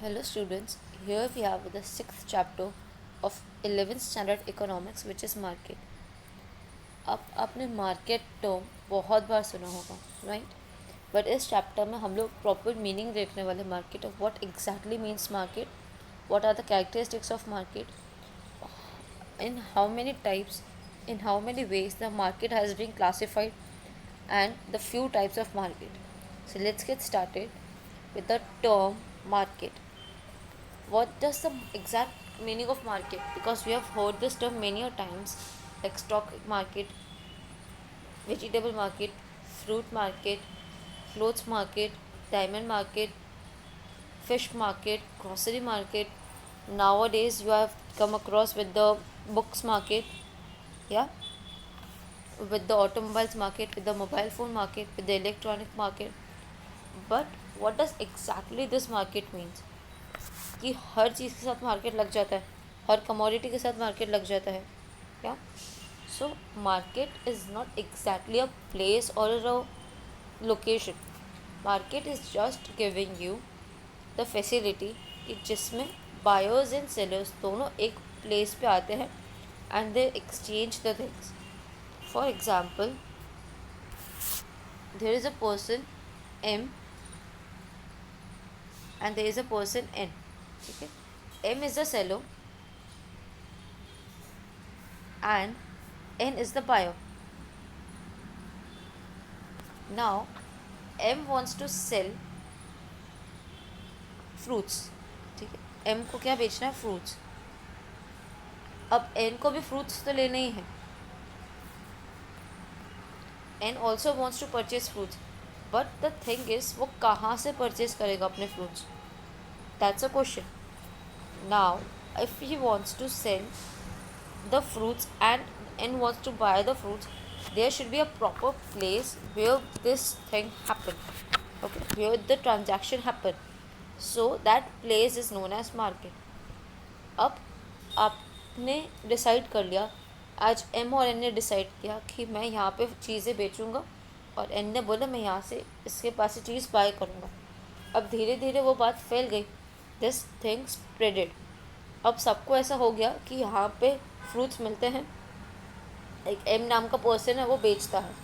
Hello students, here we have the sixth chapter of 11th standard economics which is market. अब आपने market term बहुत बार सुना होगा, right? But इस chapter में हम लोग प्रॉपर मीनिंग देखने वाले market of what exactly means market, what are the characteristics of market, in how many types, in how many ways the market has been classified, and the few types of market. So let's get started with the term market. What does the exact meaning of market? Because we have heard this term many a times, like stock market, vegetable market, fruit market, clothes market, diamond market, fish market, grocery market. Nowadays you have come across with the books market, yeah, with the automobiles market, with the mobile phone market, with the electronic market. But what does exactly this market means? कि हर चीज़ के साथ market लग जाता है, हर commodity के साथ market लग जाता है क्या? So market is not exactly a place or a location. Market is just giving you the facility कि जिसमें बायर्स एंड सेलर्स दोनों एक प्लेस पे आते हैं and they exchange the things. For example, there is a person M and there is a person n. Okay, m is the seller and n is the buyer. Now m wants to sell fruits. ठीक है, m को क्या बेचना है? Fruits. अब n को भी fruits तो लेने ही है. n also wants to purchase fruits, but the thing is वो कहाँ से परचेज करेगा अपने fruits? That's a question. Now if he wants to sell the fruits and n wants to buy the fruits, there should be a proper place where this thing happen, okay, where the transaction happen. So that place is known as market. अब आपने decide कर लिया, आज M और N ने decide किया कि मैं यहाँ पे चीज़ें बेचूंगा, और एन ने बोला मैं यहाँ से इसके पास से चीज़ बाय करूँगा. अब धीरे धीरे वो बात फैल गई, दिस थिंग स्प्रेडेड. अब सबको ऐसा हो गया कि यहाँ पे फ्रूट्स मिलते हैं, एक एम नाम का पर्सन है वो बेचता है.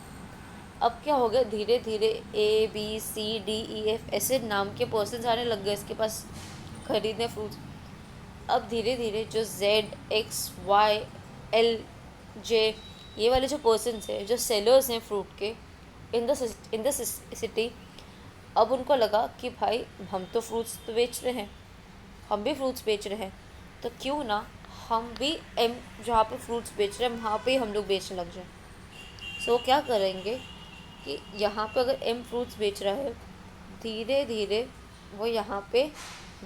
अब क्या हो गया, धीरे धीरे A B C D E F ऐसे नाम के पर्सन आने लग गए इसके पास खरीदने फ्रूट्स. अब धीरे धीरे जो Z X Y L J ये वाले जो पर्सनस हैं, जो सेलर्स हैं फ्रूट के इन द सिटी, अब उनको लगा कि भाई हम तो फ्रूट्स तो बेच रहे हैं, हम भी फ्रूट्स बेच रहे हैं, तो क्यों ना हम भी एम जहाँ पे फ्रूट्स बेच रहे हैं वहाँ पे ही हम लोग बेचने लग जाएं. सो क्या करेंगे कि यहाँ पे अगर एम फ्रूट्स बेच रहा है, धीरे धीरे वो यहाँ पे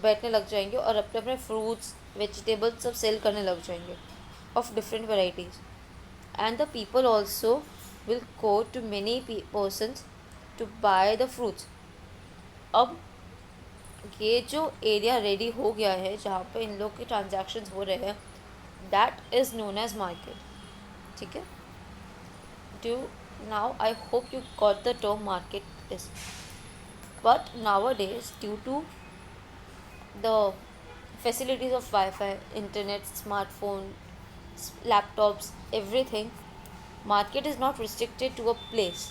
बैठने लग जाएंगे और अपने अपने फ्रूट्स वेजिटेबल्स सब सेल करने लग जाएंगे of different varieties. And the people also will go to many persons to buy the fruits. अब ये जो एरिया रेडी हो गया है जहाँ पे इन लोग के ट्रांजैक्शंस हो रहे हैं, that is known as market. ठीक है, do now I hope you got the term market is. But nowadays due to the facilities of Wi-Fi, internet, smartphone, laptops, everything, market is not restricted to a place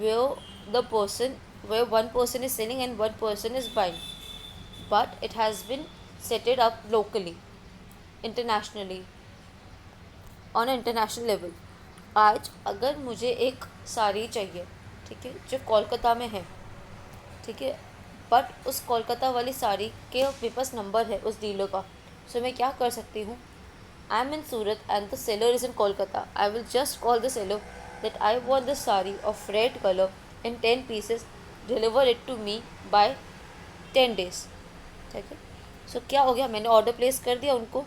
where the person where one person is selling and one person is buying, but it has been set it up locally, internationally, on an international level. आज अगर मुझे एक साड़ी चाहिए, ठीक है, जो कोलकाता में है, ठीक है, बट उस कोलकाता वाली साड़ी के मेरे पास नंबर है उस डीलर का. सो मैं क्या कर सकती हूँ, I am in Surat and the seller is in Kolkata. I will just call the seller that I want this sari of red colour in 10 pieces, deliver it to me by 10 days. ठीक है, सो क्या हो गया, मैंने ऑर्डर प्लेस कर दिया उनको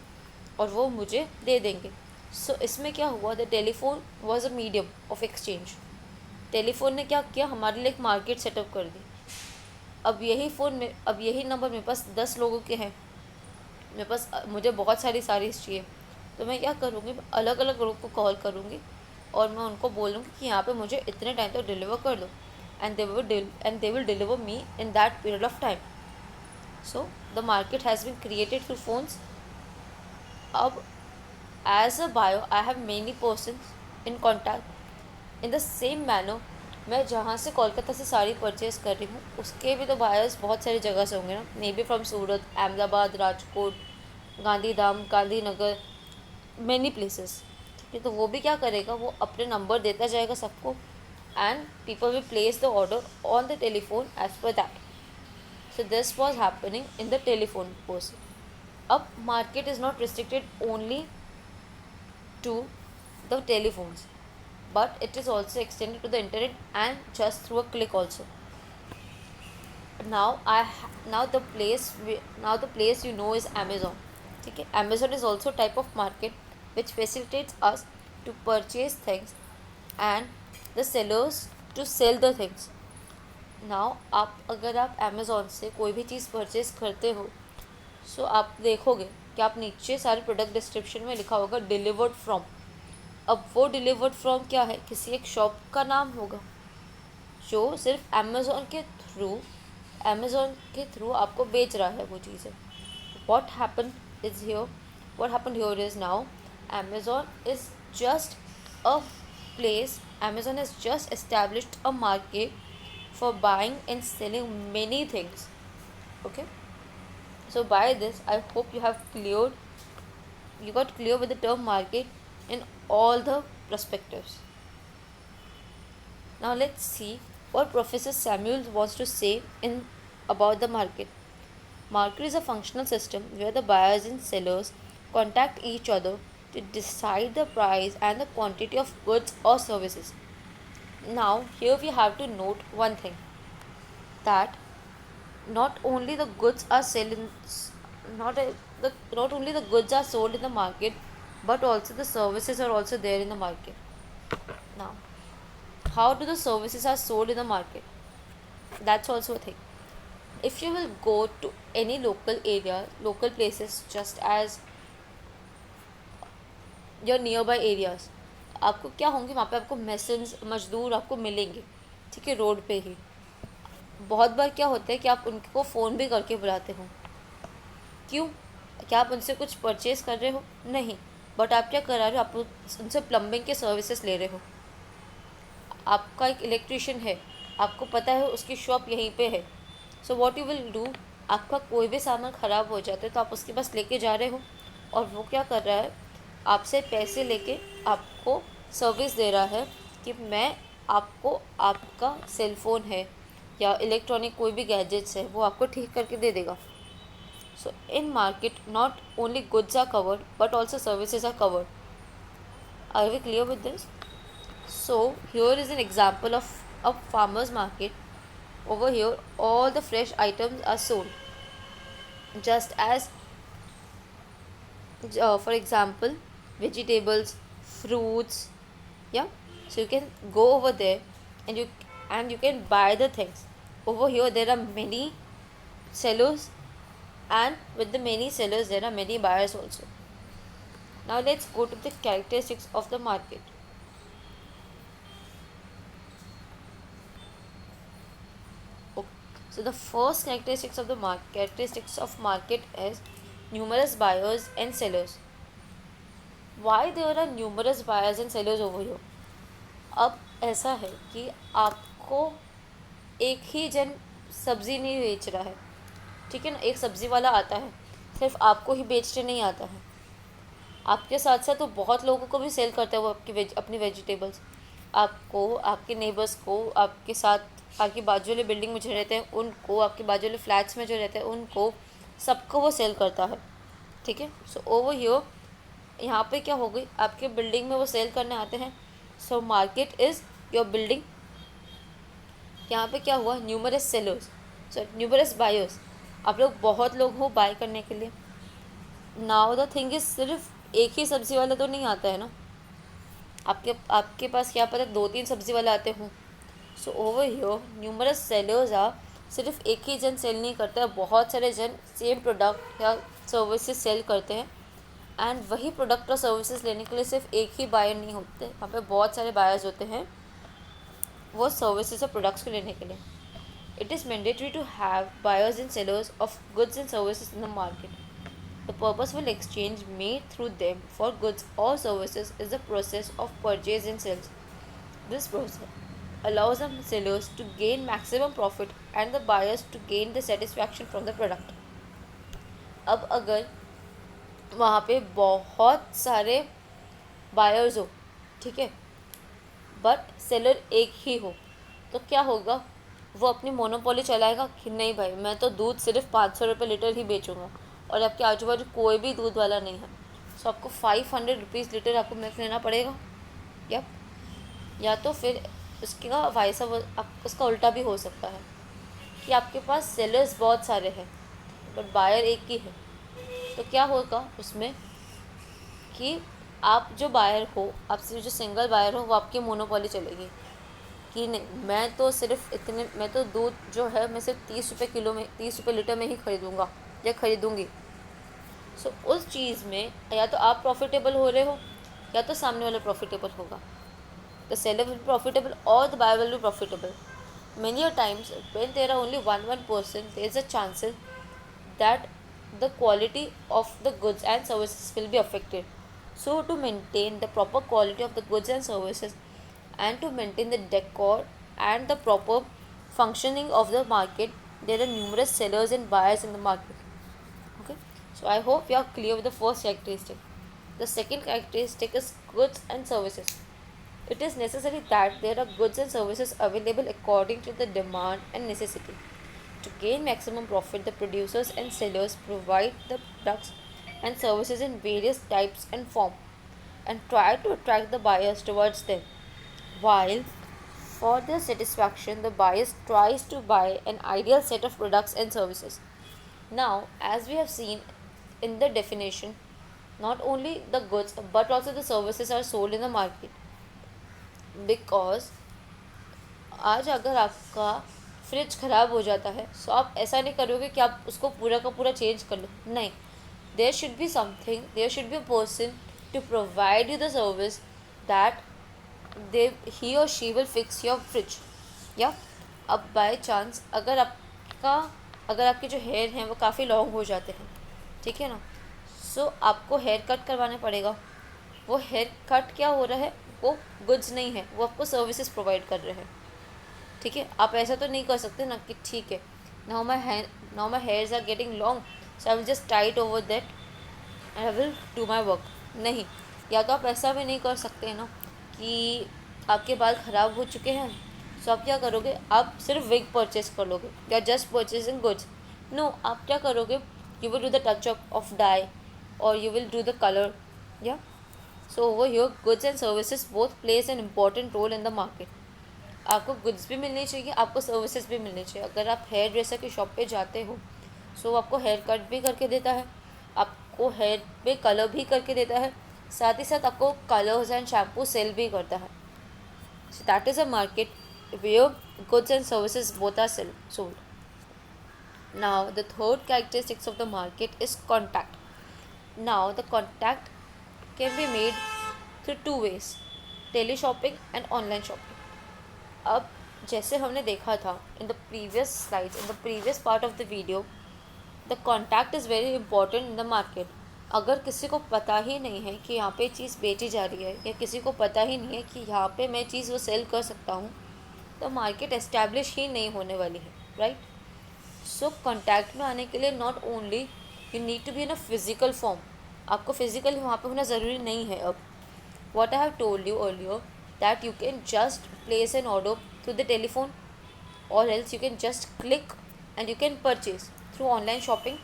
और वो मुझे दे देंगे. सो इसमें क्या हुआ, the telephone was a medium of exchange. Telephone ने क्या किया, हमारे लिए एक मार्केट सेटअप कर दी. अब यही नंबर मेरे पास 10 लोगों के हैं, मेरे पास मुझे बहुत सारी साड़ीज़ चाहिए, तो मैं क्या करूँगी, अलग अलग लोगों को कॉल करूँगी और मैं उनको बोलूँगी कि यहाँ पे मुझे इतने टाइम तक डिलीवर कर दो, and they will deliver me in that period of time. So the market has been created through phones. अब as a buyer I have many persons in contact in the same manner. मैं जहाँ से कोलकाता से sari purchase कर रही हूँ उसके भी तो बायर्स बहुत सारी जगह से होंगे ना. May be from Surat, Ahmedabad, Rajkot, Gandhidham, Gandhinagar, many places. ठीक है, तो वो भी क्या करेगा, वो अपने नंबर देता जाएगा सबको and people will place the order on the telephone as per that. So this was happening in the telephone post. Up market is not restricted only to the telephones, but it is also extended to the internet and just through a click also. Now the place you know is Amazon. Okay, Amazon is also a type of market which facilitates us to purchase things and the sellers to sell the things. Now आप अगर आप Amazon से कोई भी चीज़ purchase करते हो सो आप देखोगे कि आप नीचे सारे प्रोडक्ट डिस्क्रिप्शन में लिखा होगा डिलीवर्ड फ्रॉम. अब वो डिलीवर्ड फ्रॉम क्या है, किसी एक शॉप का नाम होगा जो सिर्फ अमेज़ॉन के थ्रू आपको बेच रहा है वो चीज़ें. what happened is here what happened here is now Amazon is just a Amazon has just established a market for buying and selling many things. Okay, so by this I hope you got clear with the term market in all the perspectives. Now let's see what Professor Samuel wants to say in about the market. Market is a functional system where the buyers and sellers contact each other to decide the price and the quantity of goods or services. Now here we have to note one thing, that not only the goods are selling not only the goods are sold in the market, but also the services are also there in the market. Now how do the services are sold in the market, that's also a thing. If you will go to any local places, just as your nearby areas, आपको क्या होंगे वहाँ पे, आपको masons मजदूर आपको मिलेंगे. ठीक है, रोड पे ही. बहुत बार क्या होता है कि आप उनको फ़ोन भी करके बुलाते हो. क्यों? क्या आप उनसे कुछ परचेज़ कर रहे हो? नहीं, बट आप क्या करा रहे हो, आप उनसे प्लम्बिंग के सर्विसेज ले रहे हो. आपका एक इलेक्ट्रिशियन है, आपको पता है उसकी शॉप यहीं पे है. So what you will do, आपका कोई भी सामान ख़राब हो जाता है तो आप उसके पास लेके जा रहे हो और वो क्या कर रहा है, आपसे पैसे लेके आपको सर्विस दे रहा है कि मैं आपको आपका सेल फ़ोन है या इलेक्ट्रॉनिक कोई भी गैजेट्स है वो आपको ठीक करके दे देगा. So in market not only goods are covered but also services are covered. Are we clear with this? So here is an example of a farmer's market. Over here all the fresh items are sold, just as for example vegetables, fruits. Yeah, so you can go over there and you can buy the things. Over here there are many sellers, and with the many sellers there are many buyers also. Now let's go to the characteristics of the market. So the first characteristics of market is numerous buyers and sellers. Why there are numerous buyers and sellers over here? अब ऐसा है कि आपको एक ही जन सब्ज़ी नहीं बेच रहा है. ठीक है ना, एक सब्ज़ी वाला आता है, सिर्फ आपको ही बेचने नहीं आता है, आपके साथ साथ वो बहुत लोगों को भी सेल करता है वो अपनी वेजिटेबल्स. आपको, आपके नेबर्स को, आपके साथ आपकी बाजू वाले बिल्डिंग में जो रहते हैं उनको, आपके बाजू वाले फ्लैट्स में जो रहते हैं उनको, सबको वो सेल करता है. ठीक है, सो ओवर हियर यहाँ पे क्या हो गई, आपके बिल्डिंग में वो सेल करने आते हैं. सो मार्केट इज़ योर बिल्डिंग. यहाँ पे क्या हुआ, न्यूमरस सेलर्स, न्यूमरस बायर्स, आप लोग बहुत लोग हो बाय करने के लिए. नाउ द थिंग इज़ सिर्फ एक ही सब्ज़ी वाला तो नहीं आता है ना, आपके पास क्या पता 2-3 सब्ज़ी वाला आते हों. So over here numerous sellers are, सिर्फ एक ही जन सेल नहीं करता है, बहुत सारे जन सेम प्रोडक्ट या सर्विसेज सेल करते हैं. एंड वही प्रोडक्ट और सर्विसेज लेने के लिए सिर्फ एक ही बायर नहीं होते, वहाँ पे बहुत सारे बायर्स होते हैं वो सर्विसेज और प्रोडक्ट्स को लेने के लिए. It is mandatory to have buyers and sellers of goods and services in the market. The purposeful exchange made through them for goods or services is the process of purchase and sales. This process allows the sellers to gain maximum profit and the buyers to gain the satisfaction from the product. अब अगर वहाँ पे बहुत सारे buyers हो, ठीक है, but seller एक ही हो, तो क्या होगा, वो अपनी मोनोपोली चलाएगा कि नहीं भाई मैं तो दूध सिर्फ 500 रुपये लीटर ही बेचूंगा और आपके आजू बाजू कोई भी दूध वाला नहीं है, सो आपको 500 रुपीज़ लीटर आपको मिल्क लेना पड़ेगा। या तो फिर उसका वाइस उसका उल्टा भी हो सकता है कि आपके पास सेलर्स बहुत सारे हैं बट बायर एक ही है, तो क्या होगा उसमें कि आप जो बायर हो, आपसे जो सिंगल बायर हो, वो आपकी मोनोपोली चलेगी कि नहीं मैं तो सिर्फ इतने, मैं तो दूध जो है मैं सिर्फ 30 रुपये किलो में, 30 रुपये लीटर में ही खरीदूँगा या खरीदूँगी। सो उस चीज़ में या तो आप प्रॉफिटेबल हो रहे हो या तो सामने वाला प्रॉफिटेबल होगा। The seller will be profitable और the buyer will be profitable. Many a times when there are only one person, there is a chances that the quality of the goods and services will be affected. So to maintain the proper quality of the goods and services and to maintain the decor and the proper functioning of the market, there are numerous sellers and buyers in the market. Okay, so I hope you are clear with the first characteristic. The second characteristic is goods and services. It is necessary that there are goods and services available according to the demand and necessity. To gain maximum profit, the producers and sellers provide the products and services in various types and form and try to attract the buyers towards them. While for their satisfaction, the buyers tries to buy an ideal set of products and services. Now, as we have seen in the definition, not only the goods but also the services are sold in the market. Because आज अगर आपका fridge ख़राब हो जाता है सो आप ऐसा नहीं करोगे कि आप उसको पूरा का पूरा चेंज कर लो, नहीं, there should be something, there should be a person to provide you the service that they he or she will fix your fridge. या अब बाय चांस अगर आपके जो हेयर हैं वो काफ़ी लॉन्ग हो जाते हैं, ठीक है ना, सो आपको हेयर कट करवाना पड़ेगा। वो हेयर कट क्या हो रहा है, वो गुड्स नहीं है, वो आपको सर्विसेज प्रोवाइड कर रहे हैं, ठीक है। आप ऐसा तो नहीं कर सकते ना कि ठीक है now my hairs are getting long so I will just tight over that and I will do my work, नहीं। या तो आप ऐसा भी नहीं कर सकते ना कि आपके बाल ख़राब हो चुके हैं सो आप क्या करोगे, आप सिर्फ विग परचेज कर लोगे या जस्ट परचेजिंग गुड्स, नो, आप क्या करोगे, you will do the touch of dye और you will do the color. Yeah, so over here goods and services both plays an important role in the market. आपको goods भी मिलनी चाहिए, आपको services भी मिलनी चाहिए। अगर आप हेयर ड्रेसर की शॉप पे जाते हो सो आपको हेयर कट भी करके देता है, आपको हेयर पे कलर भी करके देता है, साथ ही साथ आपको कलर्स एंड शैम्पू सेल भी करता है। So that is a market where goods and services both are sold. Now the third characteristics of the market is contact. Now the contact can be made through two ways, teleshopping and online shopping. अब जैसे हमने देखा था in the previous slides, in the previous part of the video, the contact is very important in the market. अगर किसी को पता ही नहीं है कि यहाँ पे चीज़ बेची जा रही है या किसी को पता ही नहीं है कि यहाँ पे मैं चीज़ वो सेल कर सकता हूँ, तो मार्केट एस्टैब्लिश ही नहीं होने वाली है, राइट. सो कॉन्टैक्ट में आने के लिए not only you need to be in a physical form, आपको फिजिकली वहाँ पे होना ज़रूरी नहीं है. अब what I have told you earlier that you can just place an order through the telephone or else you can just click and you can purchase through online shopping.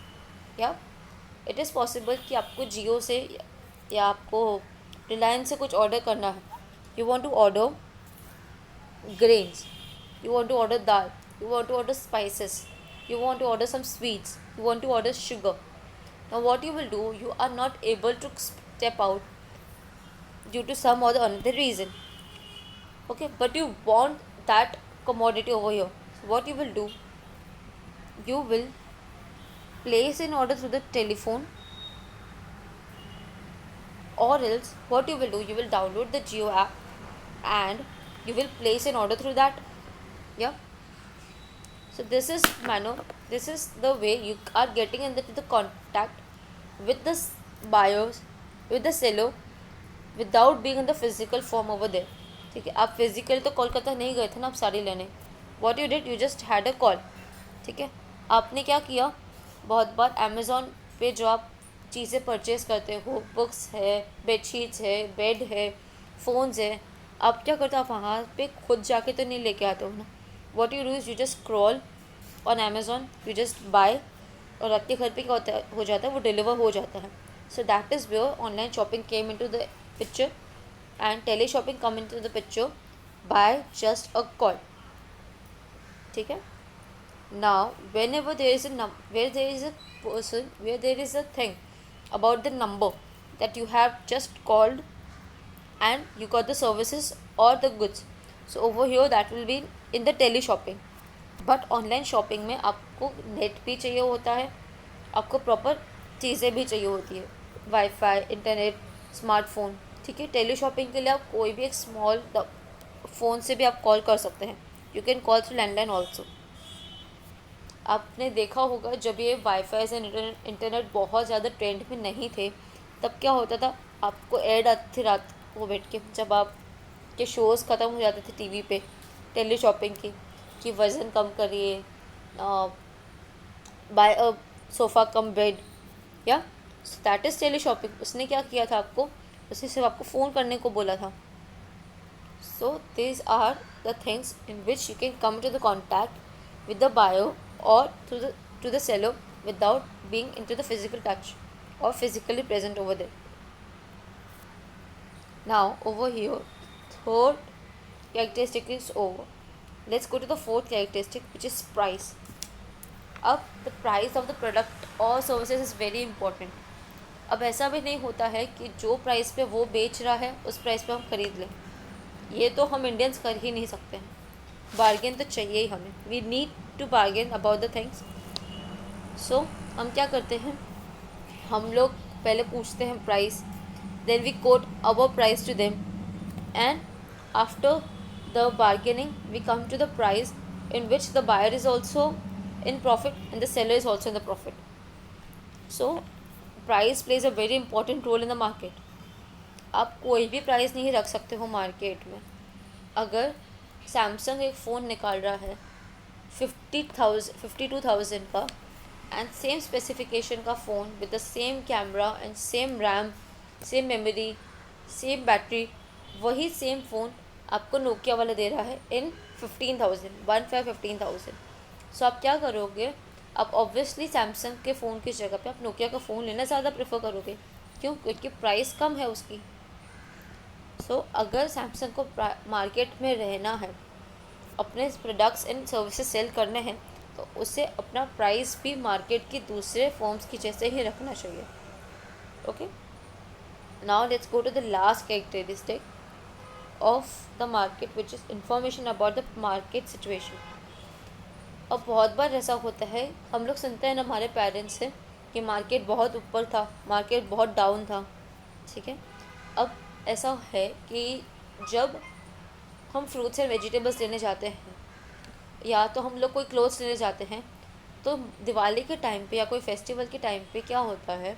Yeah, it is possible कि आपको जियो से या आपको रिलायंस से कुछ order करना है, you want to order grains, you want to order dal, you want to order spices, you want to order some sweets, you want to order sugar. Now what you will do, you are not able to step out due to some or the another reason, okay, but you want that commodity over here. So what you will do, you will place an order through the telephone, or else what you will do, you will download the Jio app and you will place an order through that. Yeah, So this is the way you are getting into the contact with the buyers, with the seller, without being in the physical form over there. ठीक है, आप physically तो कोलकाता नहीं गए थे ना आप साड़ी लेने. What you did, you just had a call. ठीक है, आपने क्या किया, बहुत बार अमेज़ॉन पे जो आप चीज़ें परचेज़ करते हो, बुक्स है, बेडशीट्स है, बेड है, फ़ोन्स है, आप क्या करते हो, आप वहाँ पे खुद जाके तो नहीं लेके आते हो ना. What you do is you just scroll on Amazon, you just by, और आपके घर पे क्या होता है, हो जाता है, वो डिलीवर हो जाता है. So that is where online shopping came into the picture and tele shopping come into the picture by just a call. ठीक है, now whenever there is a where there is a person, where there is a thing about the number that you have just called and you got the services or the goods, so over here that will be in the tele shopping. But online shopping में आपको net भी चाहिए होता है, आपको proper चीज़ें भी चाहिए होती है, वाईफाई, इंटरनेट, स्मार्टफोन. ठीक है, टेली शॉपिंग के लिए आप कोई भी एक स्मॉल फ़ोन से भी आप कॉल कर सकते हैं. You can call through landline also. आपने देखा होगा जब ये वाईफाई से इंटरनेट बहुत ज़्यादा ट्रेंड में नहीं थे, तब क्या होता था, आपको ऐड आती थी रात को बैठ के, जब आप के शोज़ ख़त्म हो जाते थे टीवी पे टेली शॉपिंग की, कि वज़न कम करिए, buy a sofa cum bed, या दैट इज़ टेली शॉपिंग. उसने क्या किया था, आपको उसने सिर्फ आपको फ़ोन करने को बोला था. So these are the things in which you can come to the contact with the buyer or to the seller without being into the physical touch or physically present over there. Now over here, third characteristic is over. Let's go to the fourth characteristic, which is price. अब the price of the product or services is very important. अब ऐसा भी नहीं होता है कि जो price पे वो बेच रहा है उस प्राइस पे हम ख़रीद लें. ये तो हम इंडियंस कर ही नहीं सकते हैं. बार्गेन तो चाहिए ही हमें. We need to bargain about the things. सो हम क्या करते हैं, हम लोग पहले पूछते हैं price, then we quote our price to them, and after the bargaining we come to the price in which the buyer is also in profit and the seller is also in the profit. So price plays a very important role in the market. आप कोई भी price नहीं रख सकते हो market में. अगर Samsung एक फ़ोन निकाल रहा है 52,000 का, एंड सेम स्पेसिफिकेशन का phone with the same camera and same RAM, same memory, same battery, वही सेम फ़ोन आपको नोकिया वाला दे रहा है इन 15,000. सो आप क्या करोगे, आप ऑब्वियसली सैमसंग के फ़ोन की जगह पे आप नोकिया का फ़ोन लेना ज़्यादा प्रेफर करोगे. क्यों? क्योंकि प्राइस कम है उसकी. सो अगर सैमसंग को मार्केट में रहना है, अपने प्रोडक्ट्स एंड सर्विसेज सेल करने हैं, तो उसे अपना प्राइस भी मार्केट की दूसरे फॉर्म्स की जैसे ही रखना चाहिए. Okay, now let's go to the last characteristic of the market, which is information about the market situation. अब बहुत बार ऐसा होता है, हम लोग सुनते हैं ना हमारे पेरेंट्स से कि मार्केट बहुत ऊपर था, मार्केट बहुत डाउन था. ठीक है, अब ऐसा है कि जब हम फ्रूट्स एंड वेजिटेबल्स लेने जाते हैं, या तो हम लोग कोई क्लोथ्स लेने जाते हैं, तो दिवाली के टाइम पे या कोई फेस्टिवल के टाइम पे क्या होता है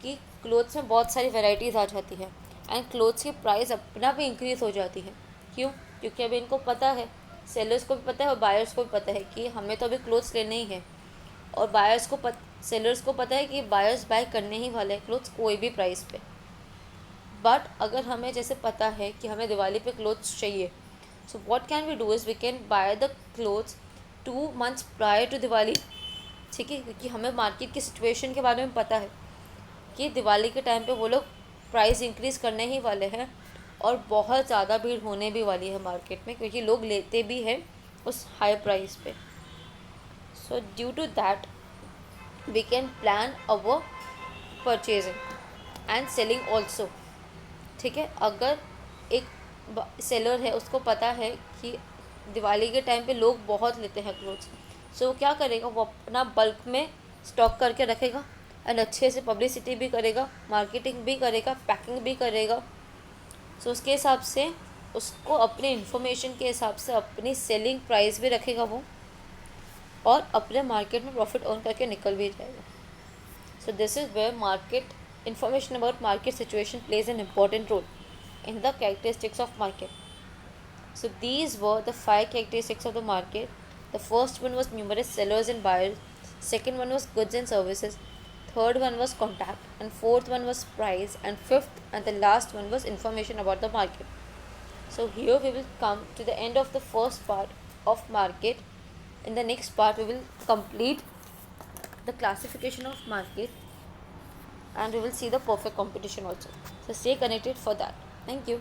कि क्लोथ्स में बहुत सारी वैरायटीज़ आ जाती है, एंड क्लोथ्स की प्राइस अपना भी इंक्रीज़ हो जाती है. क्यों? क्योंकि अभी इनको पता है, सेलर्स को भी पता है और बायर्स को भी पता है कि हमें तो अभी क्लोथ्स लेने ही हैं, और बायर्स को सेलर्स को पता है कि बायर्स बाय करने ही वाले हैं क्लोथ्स कोई भी प्राइस पे. बट अगर हमें जैसे पता है कि हमें दिवाली पे क्लोथ्स चाहिए, so what can we do is we can buy the clothes 2 months prior to Diwali. ठीक है, क्योंकि हमें मार्केट की सिचुएशन के बारे में पता है कि दिवाली के टाइम पे वो लोग प्राइस इंक्रीज़ करने ही वाले हैं, और बहुत ज़्यादा भीड़ होने भी वाली है मार्केट में, क्योंकि लोग लेते भी हैं उस हाई प्राइस पे. So due to that we can plan our purchasing and selling also. ठीक है, अगर एक सेलर है, उसको पता है कि दिवाली के टाइम पे लोग बहुत लेते हैं क्लोथ्स, सो क्या करेगा, वो अपना बल्क में स्टॉक करके रखेगा, एंड अच्छे से पब्लिसिटी भी करेगा, मार्केटिंग भी करेगा, पैकिंग भी करेगा. सो उसके हिसाब से उसको अपने इन्फॉर्मेशन के हिसाब से अपनी सेलिंग प्राइस भी रखेगा वो, और अपने मार्केट में प्रॉफिट अर्न करके निकल भी जाएगा. So this is where market information about market situation plays an important role in the characteristics of market. So these were the 5 characteristics of the market. The first one was numerous sellers and buyers. Second one was goods and services. Third one was contact. And fourth one was price. And fifth and the last one was information about the market. So here we will come to the end of the first part of market. In the next part we will complete the classification of market and we will see the perfect competition also. So stay connected for that. Thank you.